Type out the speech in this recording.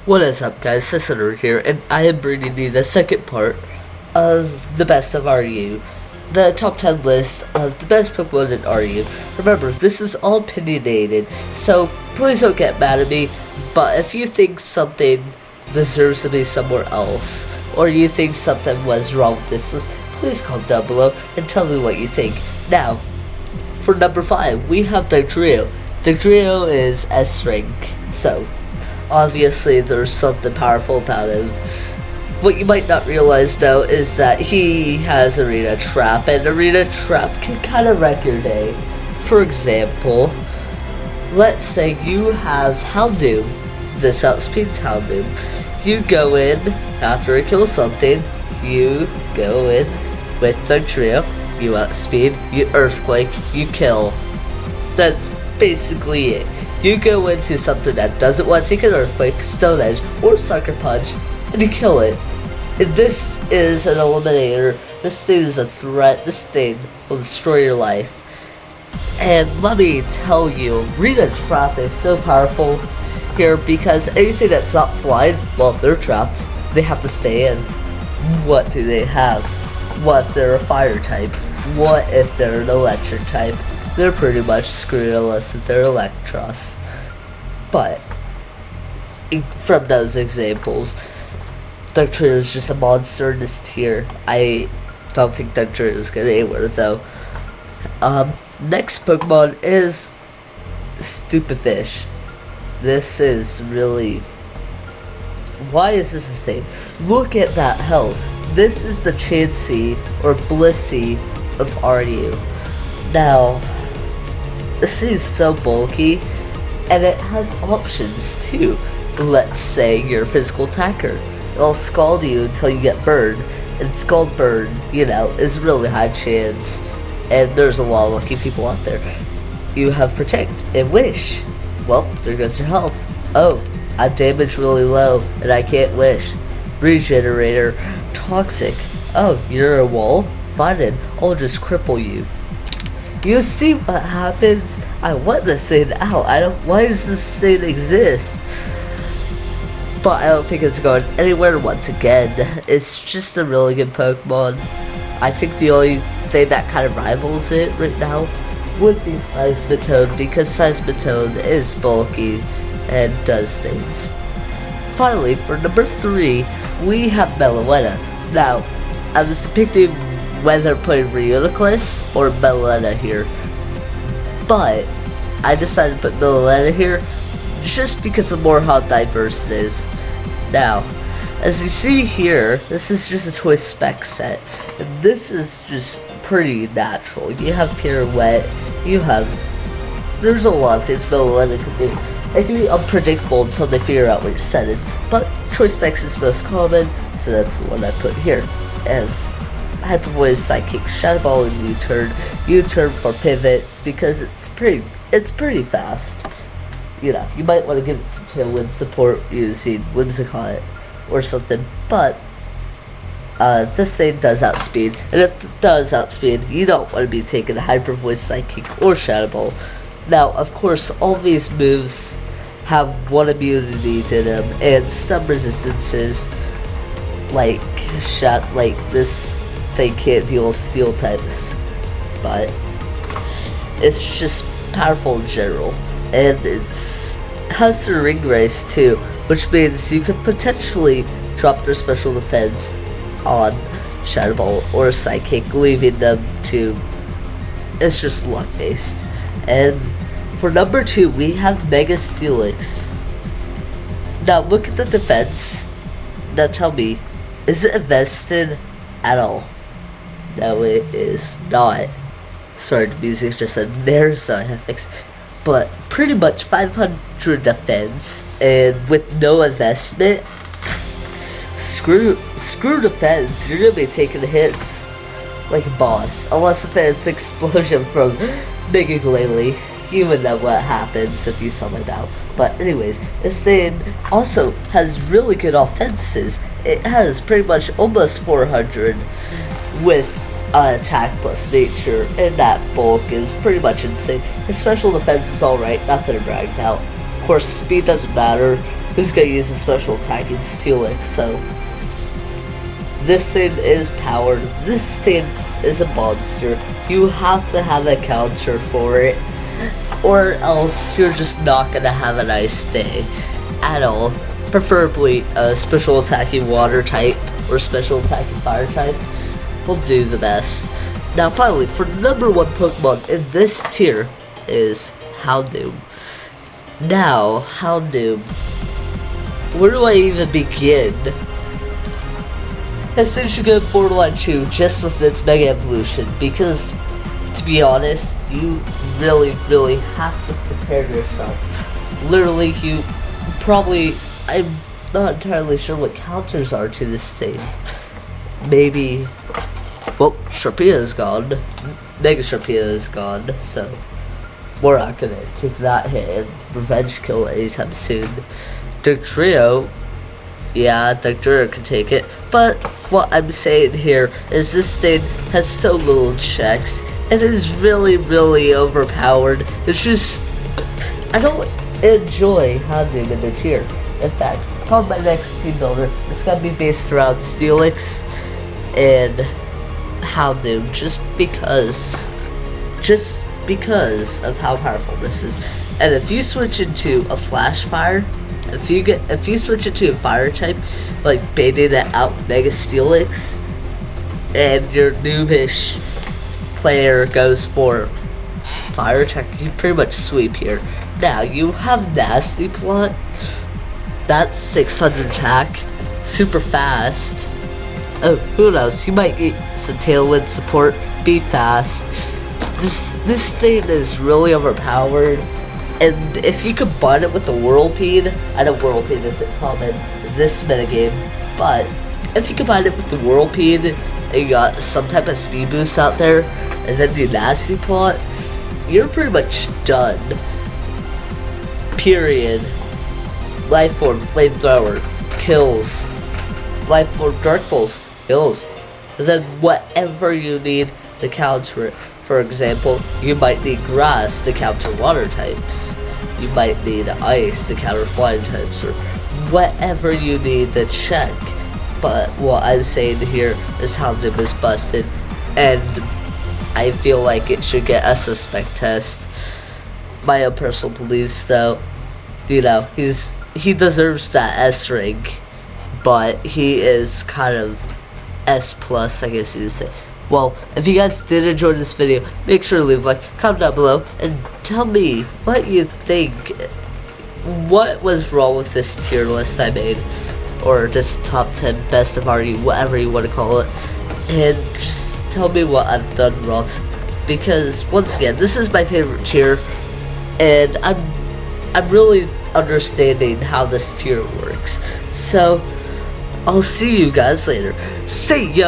What is up, guys? SlaySlenderDragon here, and I am bringing you the second part of the best of RU, the top 10 list of the best Pokemon in RU. Remember, this is all opinionated, so please don't get mad at me, but if you think something deserves to be somewhere else, or you think something was wrong with this list, please comment down below and tell me what you think. Now, for number 5, we have the Drio. The Drio is S rank, so obviously there's something powerful about him. What you might not realize though is that he has Arena Trap, and Arena Trap can kind of wreck your day. For example, let's say you have Houndoom. This outspeeds Houndoom. You go in after it kills something, you go in with the Trio, you outspeed, you Earthquake, you kill. That's basically it. You go into something that doesn't want to take an Earthquake, Stone Edge, or Sucker Punch, and you kill it. And this is an eliminator. This thing is a threat. This thing will destroy your life. And let me tell you, Arena Trap is so powerful here because anything that's not flying, well, they're trapped. They have to stay in. What do they have? What if they're a fire type? What if they're an electric type? They're pretty much screwed unless if they're Electros. But from those examples, Dugtrio is just a monster in this tier. I don't think Dugtrio is going anywhere though. Next Pokemon is Stupid Fish. This is really... why is this a thing? Look at that health. This is the Chansey or Blissey of RU. Now, this thing is so bulky, and it has options too. Let's say you're a physical attacker. It'll scald you until you get burned, and Scald Burn, you know, is a really high chance, and there's a lot of lucky people out there. You have Protect and Wish. Well, there goes your health. Oh, I'm damaged really low, and I can't Wish. Regenerator, Toxic. Oh, you're a wall? Fine then, I'll just cripple you. You see what happens? I want this thing out. Why does this thing exist? But I don't think it's going anywhere once again. It's just a really good Pokemon. I think the only thing that kind of rivals it right now would be Seismitoad, because Seismitoad is bulky and does things. Finally, for number 3, we have Meloetta. Now, I was depicting whether putting Reuniclus or Meloetta here, but I decided to put Meloetta here just because of more how diverse it is. Now, as you see here, this is just a choice spec set, and this is just pretty natural. You have Pirouette, there's a lot of things Meloetta can do. It can be unpredictable until they figure out what your set is, but choice specs is most common, so that's the one I put here. As Hyper Voice, Psychic, Shadow Ball, and U-Turn. U-Turn for pivots because it's pretty fast. You know, you might want to give it some tailwind support using Whimsicott or something, but this thing does outspeed, and if it does outspeed, you don't want to be taking Hyper Voice, Psychic, or Shadow Ball. Now, of course, all these moves have one immunity to them and some resistances, like this thing can't deal with steel types, but it's just powerful in general, and it has the ring race too, which means you could potentially drop their special defense on Shadow Ball or Psychic, leaving them to, it's just luck based. And for number 2, we have Mega Steelix. Now look at the defense. Now tell me, is it invested at all? No, it is not. Sorry, the music just said there's sound effects. But pretty much 500 defense, and with no investment, screw defense. You're gonna be taking hits like a boss, unless if it's explosion from Mega Glalie. You would know what happens if you saw my down. But anyways, this thing also has really good offenses. It has pretty much almost 400 with attack plus nature, and that bulk is pretty much insane. His special defense is alright, nothing to brag about. Of course, speed doesn't matter. who's gonna use a special attack in Steelix. So this thing is powered. This thing is a monster. You have to have a counter for it, or else you're just not gonna have a nice day at all. Preferably a special attacking water type or special attacking fire type will do the best. Now finally, for the number 1 Pokemon in this tier is Houndoom. Now, Houndoom, where do I even begin? I think you should go Borderline 2 just with its Mega Evolution, because, to be honest, you really have to prepare yourself. Literally, you probably, I'm not entirely sure what counters are to this thing. Maybe, well, Sharpedo is gone, Mega Sharpedo is gone, so we're not gonna take that hit and revenge kill anytime soon. Dugtrio, yeah, Dugtrio can take it, but what I'm saying here is this thing has so little checks. It is really overpowered. It's just, I don't enjoy Houndoom in the tier. In fact, probably my next team builder is gonna be based around Steelix and Houndoom, just because of how powerful this is. And if you switch into a Flash Fire, if you switch into a fire type, like baiting it out Mega Steelix, and your noobish player goes for fire attack, you pretty much sweep here. Now you have Nasty Plot, that's 600 attack, super fast. Oh, who knows, you might get some Tailwind support, be fast. This thing is really overpowered, and if you combine it with the Whirlpeed, I know Whirlpeed isn't common in this metagame, but if you combine it with the Whirlpeed, and you got some type of speed boost out there, and then the Nasty Plot, you're pretty much done. Period. Life Orb, Flamethrower, kills. Life Orb, Dark Pulse, kills. And then whatever you need to counter it. For example, you might need grass to counter water types. You might need ice to counter flying types, or whatever you need to check. But what I'm saying here is Houndoom is busted, and I feel like it should get a suspect test. My own personal beliefs, though, you know, he deserves that S rank, but he is kind of S plus, I guess you would say. Well, if you guys did enjoy this video, make sure to leave a like, comment down below, and tell me what you think. What was wrong with this tier list I made, or this top 10 best of RU, whatever you want to call it, and just tell me what I've done wrong. Because once again, this is my favorite tier, and I'm really understanding how this tier works. So I'll see you guys later. See ya!